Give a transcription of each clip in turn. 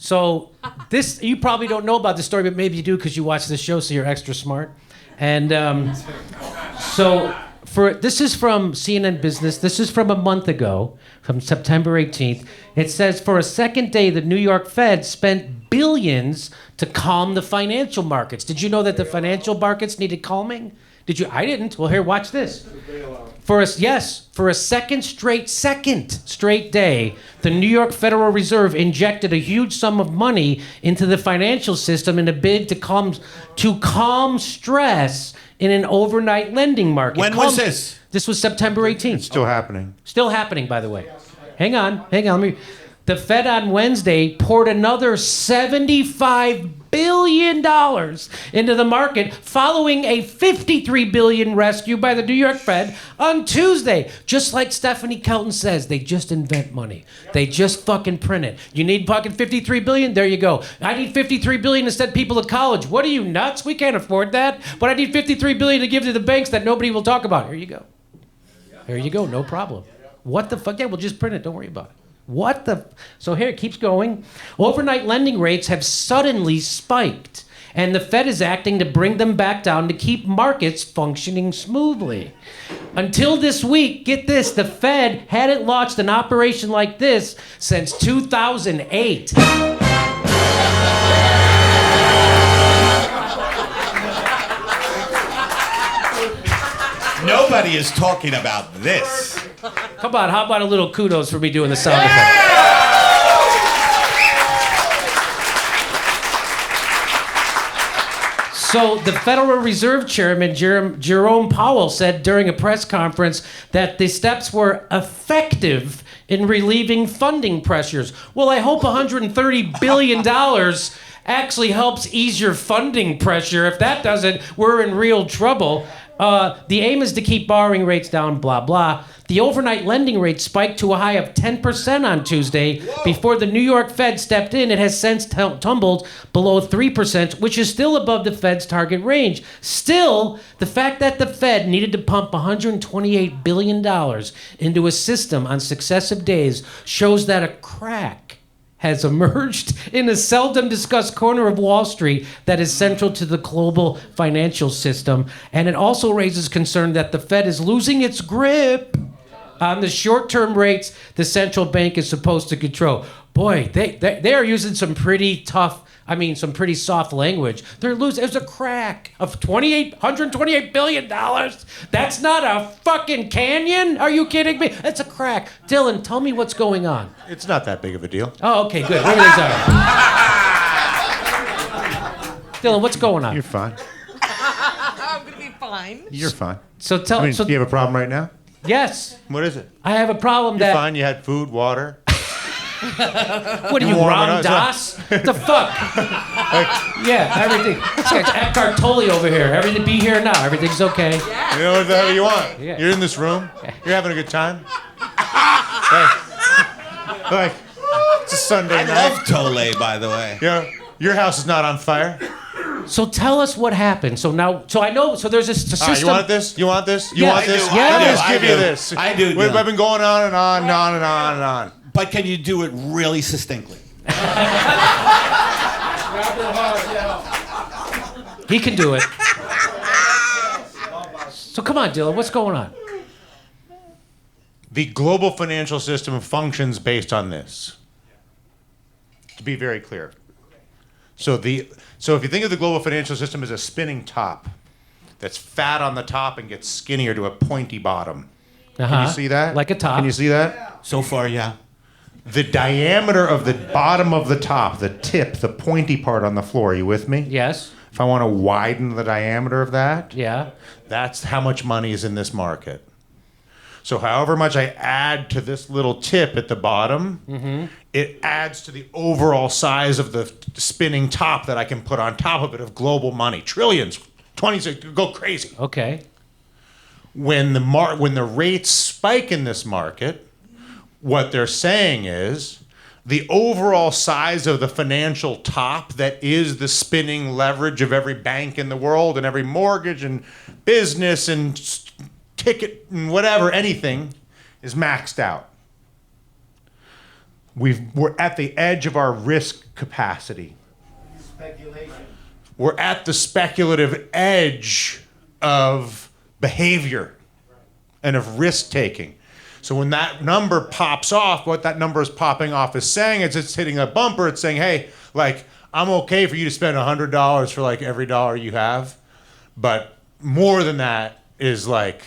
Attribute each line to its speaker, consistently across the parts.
Speaker 1: So this, you probably don't know about this story, but maybe you do because you watch this show, so you're extra smart. And this is from CNN Business. This is from a month ago, from September 18th. It says, for a second day, the New York Fed spent billions to calm the financial markets. Did you know that the financial markets needed calming? Did you? I didn't. Well, here, watch this. For a second straight day, the New York Federal Reserve injected a huge sum of money into the financial system in a bid to calm stress in an overnight lending market.
Speaker 2: When was this?
Speaker 1: This was September 18th.
Speaker 3: It's still happening.
Speaker 1: Still happening, by the way. Hang on. The Fed on Wednesday poured another $75 billion into the market following a $53 billion rescue by the New York Fed on Tuesday. Just like Stephanie Kelton says, they just invent money. They just fucking print it. You need fucking $53 billion? There you go. I need $53 billion to send people to college. What are you, nuts? We can't afford that. But I need $53 billion to give to the banks that nobody will talk about. Here you go. Here you go. No problem. What the fuck? Yeah, we'll just print it. Don't worry about it. So here it keeps going. Overnight lending rates have suddenly spiked, and the Fed is acting to bring them back down to keep markets functioning smoothly. Until this week, get this, the Fed hadn't launched an operation like this since 2008.
Speaker 2: Nobody is talking about this.
Speaker 1: Come on, how about a little kudos for me doing the sound effect? So the Federal Reserve Chairman, Jerome Powell, said during a press conference that the steps were effective in relieving funding pressures. Well, I hope $130 billion actually helps ease your funding pressure. If that doesn't, we're in real trouble. The aim is to keep borrowing rates down, blah, blah. The overnight lending rate spiked to a high of 10% on Tuesday. Before the New York Fed stepped in, it has since tumbled below 3%, which is still above the Fed's target range. Still, the fact that the Fed needed to pump $128 billion into a system on successive days shows that a crack has emerged in a seldom discussed corner of Wall Street that is central to the global financial system. And it also raises concern that the Fed is losing its grip on the short-term rates the central bank is supposed to control. Boy, they are using some pretty soft language. They're losing. There's a crack of $128 billion. That's not a fucking canyon? Are you kidding me? It's a crack. Dylan, tell me what's going on.
Speaker 3: It's not that big of a deal.
Speaker 1: Oh, okay, good. Everything's all right. Dylan, what's going on?
Speaker 3: You're fine.
Speaker 4: I'm gonna be fine.
Speaker 3: You're fine.
Speaker 1: So
Speaker 3: Do you have a problem right now?
Speaker 1: Yes.
Speaker 3: What is it?
Speaker 1: I have a problem
Speaker 3: You're fine. You had food, water.
Speaker 1: What are you, Ram Dass? What the fuck? Yeah, everything. This guy's Eckhart Tolle over here. Everything be here now. Everything's okay.
Speaker 3: You know what the hell you want.
Speaker 1: Yeah.
Speaker 3: You're in this room. You're having a good time. Like, it's a Sunday night.
Speaker 2: I love Tolle, by the way.
Speaker 3: Yeah. Your house is not on fire.
Speaker 1: So tell us what happened. So I know. So there's a system.
Speaker 3: You want this? You want this? You
Speaker 1: Yeah,
Speaker 3: want this?
Speaker 1: I do. Yeah.
Speaker 3: Let me just
Speaker 2: I
Speaker 3: give
Speaker 2: do.
Speaker 3: you this.
Speaker 2: I do,
Speaker 3: We've
Speaker 2: Dylan.
Speaker 3: been going on and on and on and on and on.
Speaker 2: But can you do it really succinctly?
Speaker 1: He can do it. So come on, Dylan. What's going on?
Speaker 3: The global financial system functions based on this. To be very clear. So if you think of the global financial system as a spinning top that's fat on the top and gets skinnier to a pointy bottom. Can you see that?
Speaker 1: Like a top.
Speaker 3: Can you see that?
Speaker 2: So far, yeah.
Speaker 3: The diameter of the bottom of the top, the tip, the pointy part on the floor, are you with me?
Speaker 1: Yes.
Speaker 3: If I want to widen the diameter of that,
Speaker 1: Yeah.
Speaker 3: that's how much money is in this market. So however much I add to this little tip at the bottom, it adds to the overall size of the spinning top that I can put on top of it of global money. Trillions, 26, go crazy.
Speaker 1: Okay.
Speaker 3: When the rates spike in this market, what they're saying is the overall size of the financial top that is the spinning leverage of every bank in the world and every mortgage and business and ticket and whatever, anything, is maxed out. We're at the edge of our risk capacity. We're at the speculative edge of behavior and of risk taking. So when that number pops off, what that number is popping off is saying is it's hitting a bumper. It's saying, hey, like, I'm okay for you to spend $100 for like every dollar you have, but more than that is like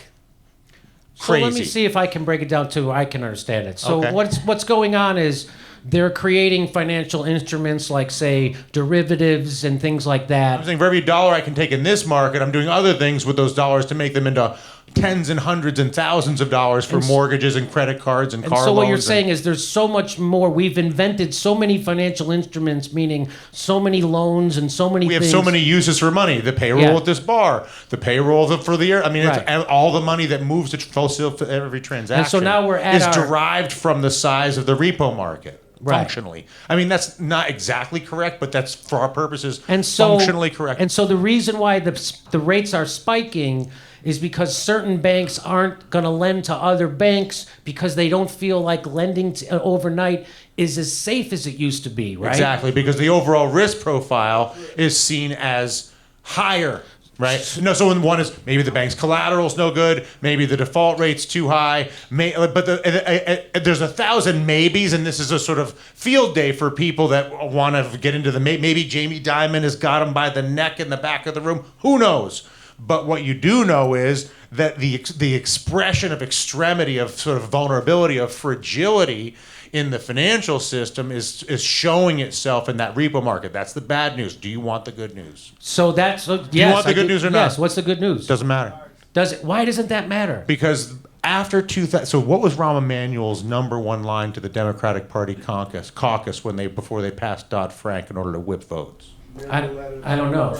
Speaker 3: crazy.
Speaker 1: So let me see if I can break it down to I can understand it. So
Speaker 3: Okay.
Speaker 1: what's going on is they're creating financial instruments like, say, derivatives and things like
Speaker 3: I'm
Speaker 1: that.
Speaker 3: saying for every dollar I can take in this market, I'm doing other things with those dollars to make them into tens and hundreds and thousands of dollars for mortgages and credit cards and car loans.
Speaker 1: So what you're saying is there's so much more. We've invented so many financial instruments, meaning so many loans and so many
Speaker 3: we have
Speaker 1: things.
Speaker 3: so many uses for money. The payroll
Speaker 1: Yeah.
Speaker 3: at this bar, the payroll for the year. I mean,
Speaker 1: Right.
Speaker 3: it's all the money that moves to every transaction.
Speaker 1: And so now we're at
Speaker 3: is
Speaker 1: our-
Speaker 3: derived from the size of the repo market.
Speaker 1: Right.
Speaker 3: Functionally, I mean that's not exactly correct, but that's for our purposes
Speaker 1: And so,
Speaker 3: functionally correct.
Speaker 1: And so the reason why the rates are spiking is because certain banks aren't going to lend to other banks because they don't feel like lending overnight is as safe as it used to be, right?
Speaker 3: Exactly, because the overall risk profile is seen as higher, right? No, so when one is maybe the bank's collateral's no good, maybe the default rate's too high, but there's 1,000 maybes, and this is a sort of field day for people that want to get into the maybe Jamie Dimon has got him by the neck in the back of the room. Who knows? But what you do know is that the expression of extremity, of sort of vulnerability, of fragility in the financial system is showing itself in that repo market. That's the bad news. Do you want the good news?
Speaker 1: So that's
Speaker 3: Do you want the good news or not?
Speaker 1: Yes. What's the good news?
Speaker 3: Doesn't matter.
Speaker 1: Does it? Why doesn't that matter?
Speaker 3: Because after 2000, so what was Rahm Emanuel's number one line to the Democratic Party caucus before they passed DoddFrank in order to whip votes?
Speaker 1: I don't know.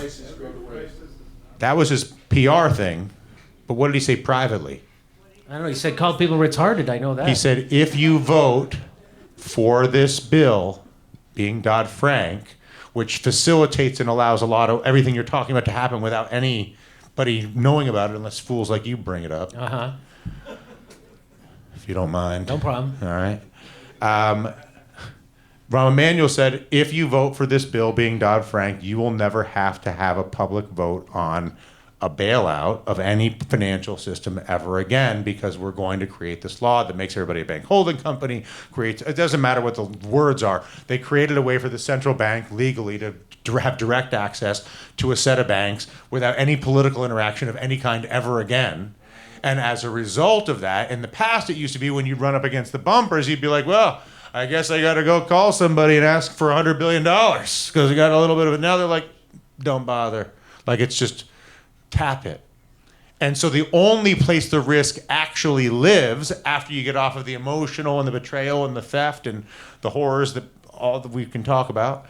Speaker 3: That was his PR thing, but what did he say privately?
Speaker 1: I don't know. He said call people retarded. I know that.
Speaker 3: He said, if you vote for this bill, being Dodd-Frank, which facilitates and allows a lot of everything you're talking about to happen without anybody knowing about it, unless fools like you bring it up, if you don't mind.
Speaker 1: No problem.
Speaker 3: All right. Rahm Emanuel said, if you vote for this bill being Dodd-Frank, you will never have to have a public vote on a bailout of any financial system ever again, because we're going to create this law that makes everybody a bank holding company, it doesn't matter what the words are. They created a way for the central bank legally to have direct access to a set of banks without any political interaction of any kind ever again. And as a result of that, in the past it used to be when you'd run up against the bumpers, you'd be like, well, I guess I got to go call somebody and ask for $100 billion because I got a little bit of it. Now they're like, don't bother. Like, it's just tap it. And so the only place the risk actually lives after you get off of the emotional and the betrayal and the theft and the horrors that all that we can talk about,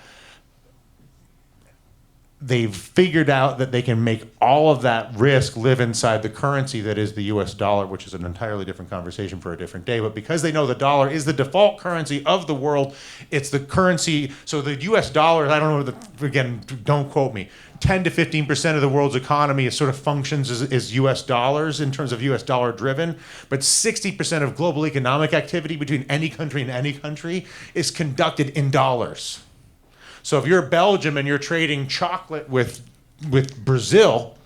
Speaker 3: they've figured out that they can make all of that risk live inside the currency that is the US dollar, which is an entirely different conversation for a different day. But because they know the dollar is the default currency of the world, it's the currency. So the US dollar, I don't know, again, don't quote me, 10 to 15% of the world's economy is sort of functions as US dollars in terms of US dollar driven. But 60% of global economic activity between any country and any country is conducted in dollars. So if you're Belgium and you're trading chocolate with Brazil,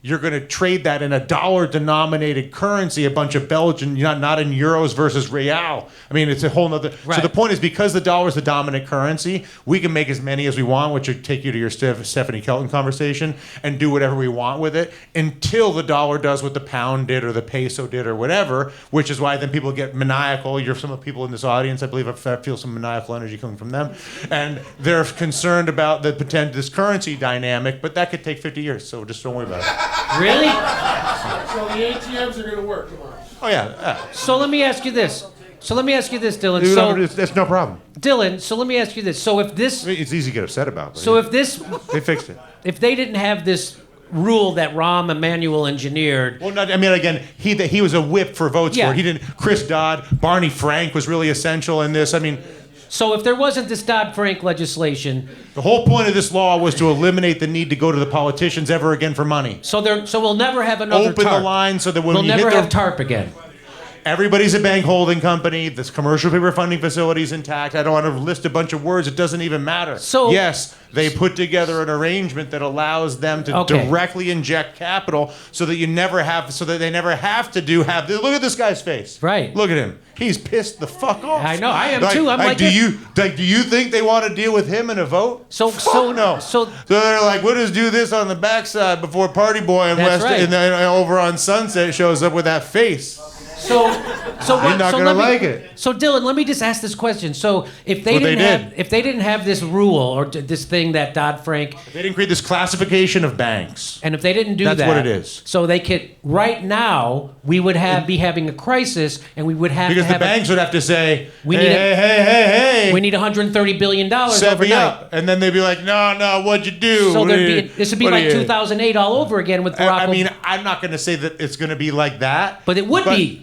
Speaker 3: you're going to trade that in a dollar-denominated currency, a bunch of Belgian, not in euros versus real. I mean, it's a whole nother...
Speaker 1: Right.
Speaker 3: So the point is, because the dollar is the dominant currency, we can make as many as we want, which would take you to your Stephanie Kelton conversation, and do whatever we want with it until the dollar does what the pound did or the peso did or whatever, which is why then people get maniacal. You're some of the people in this audience, I believe I feel some maniacal energy coming from them. And they're concerned about the potential, this currency dynamic, but that could take 50 years, so just don't worry about it.
Speaker 1: Really?
Speaker 5: So the ATMs are going to work tomorrow.
Speaker 3: Oh, yeah.
Speaker 1: So let me ask you this. Dylan.
Speaker 3: That's no problem.
Speaker 1: Dylan, so let me ask you this. So if this,
Speaker 3: It's easy to get upset about. But
Speaker 1: so if this,
Speaker 3: they fixed it.
Speaker 1: if they didn't have this rule that Rahm Emanuel engineered,
Speaker 3: Well, I mean, again, he was a whip for votes
Speaker 1: Yeah.
Speaker 3: for it. He didn't. Chris Dodd, Barney Frank was really essential in this. I mean,
Speaker 1: so if there wasn't this Dodd-Frank legislation,
Speaker 3: the whole point of this law was to eliminate the need to go to the politicians ever again for money.
Speaker 1: so we'll never have another
Speaker 3: Open
Speaker 1: TARP.
Speaker 3: the line so that when
Speaker 1: We'll
Speaker 3: you
Speaker 1: never
Speaker 3: hit
Speaker 1: have
Speaker 3: the,
Speaker 1: TARP again.
Speaker 3: everybody's a bank holding company. This commercial paper funding facility is intact. I don't want to list a bunch of words. It doesn't even matter.
Speaker 1: So
Speaker 3: yes, they put together an arrangement that allows them to directly inject capital, so that they never have to look at this guy's face.
Speaker 1: Right.
Speaker 3: Look at him. He's pissed the fuck off.
Speaker 1: I know. I am too. I'm like
Speaker 3: do you think they want to deal with him in a vote? No.
Speaker 1: So
Speaker 3: they're like, we'll just do this on the backside before Party Boy and
Speaker 1: That's
Speaker 3: West
Speaker 1: right.
Speaker 3: and then over on Sunset shows up with that face.
Speaker 1: So
Speaker 3: You're not gonna like it.
Speaker 1: So Dylan, let me just ask this question. So if they
Speaker 3: What they
Speaker 1: didn't have this rule or this thing that Dodd-Frank,
Speaker 3: They didn't create this classification of banks.
Speaker 1: and if they didn't do
Speaker 3: That's
Speaker 1: that,
Speaker 3: what it is.
Speaker 1: So they could right now we would be having a crisis, and we would have
Speaker 3: Because
Speaker 1: to
Speaker 3: the
Speaker 1: have
Speaker 3: banks would have to say,
Speaker 1: We
Speaker 3: hey,
Speaker 1: need
Speaker 3: hey,
Speaker 1: we need $130 billion
Speaker 3: set me
Speaker 1: overnight.
Speaker 3: up. And then they'd be like, no, what'd you do?
Speaker 1: So this would be like 2008 all over again with Barack.
Speaker 3: I mean, I'm not going to say that it's going to be like that.
Speaker 1: but it would be.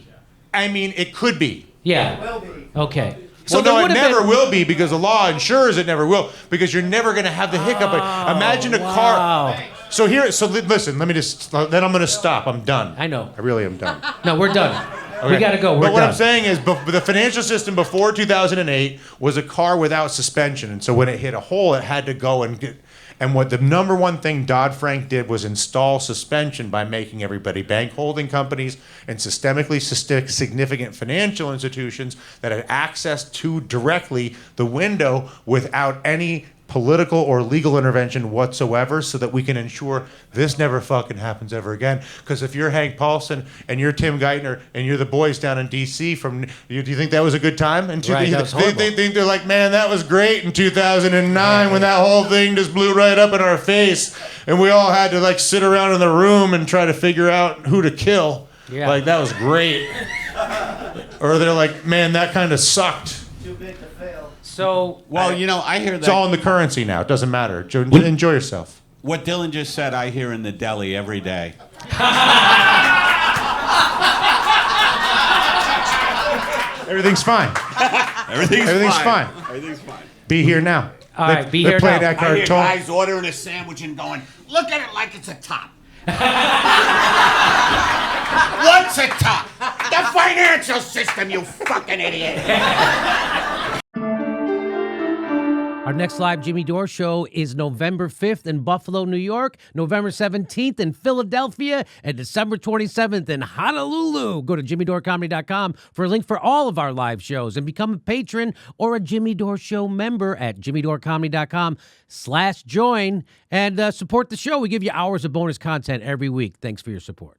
Speaker 3: I mean, it could be.
Speaker 1: Yeah.
Speaker 5: It will be.
Speaker 1: Okay.
Speaker 3: Well,
Speaker 1: there
Speaker 3: no, it
Speaker 1: would have
Speaker 3: never
Speaker 1: been-
Speaker 3: will be, because the law ensures it never will, because you're never going to have the hiccup. Imagine a car.
Speaker 1: Wow.
Speaker 3: Listen, let me just, then I'm going to stop. I'm done.
Speaker 1: I know.
Speaker 3: I really am done.
Speaker 1: No, we're done. We got to go. We're
Speaker 3: But what
Speaker 1: done.
Speaker 3: I'm saying is, the financial system before 2008 was a car without suspension, and so when it hit a hole, it had to go and get. And what the number one thing DoddFrank did was install suspension by making everybody bank holding companies and systemically significant financial institutions that had access to directly the window without any political or legal intervention whatsoever, so that we can ensure this never fucking happens ever again. Because if you're Hank Paulson and you're Tim Geithner and you're the boys down in D.C. do you think that was a good time? And
Speaker 1: Right, that was horrible.
Speaker 3: they're like, man, that was great in 2009 when that whole thing just blew right up in our face, and we all had to like sit around in the room and try to figure out who to kill.
Speaker 1: Yeah.
Speaker 3: Like, that was great. Or they're like, man, that kind of sucked.
Speaker 5: Too big to fail.
Speaker 1: So
Speaker 2: Well, I hear
Speaker 3: It's
Speaker 2: that.
Speaker 3: all in the currency now. It doesn't matter. Enjoy yourself.
Speaker 2: What Dylan just said, I hear in the deli every day.
Speaker 3: Everything's fine.
Speaker 2: Everything's
Speaker 3: fine.
Speaker 2: Everything's fine.
Speaker 3: Be here now.
Speaker 1: All right, be
Speaker 3: They're
Speaker 1: here
Speaker 3: playing
Speaker 1: now.
Speaker 3: that
Speaker 2: I hear
Speaker 3: cartoon.
Speaker 2: guys ordering a sandwich and going, look at it like it's a top. What's a top? The financial system, you fucking idiot.
Speaker 1: our next live Jimmy Dore show is November 5th in Buffalo, New York, November 17th in Philadelphia, and December 27th in Honolulu. Go to JimmyDoreComedy.com for a link for all of our live shows, and become a patron or a Jimmy Dore Show member at JimmyDoreComedy.com/join, and support the show. We give you hours of bonus content every week. Thanks for your support.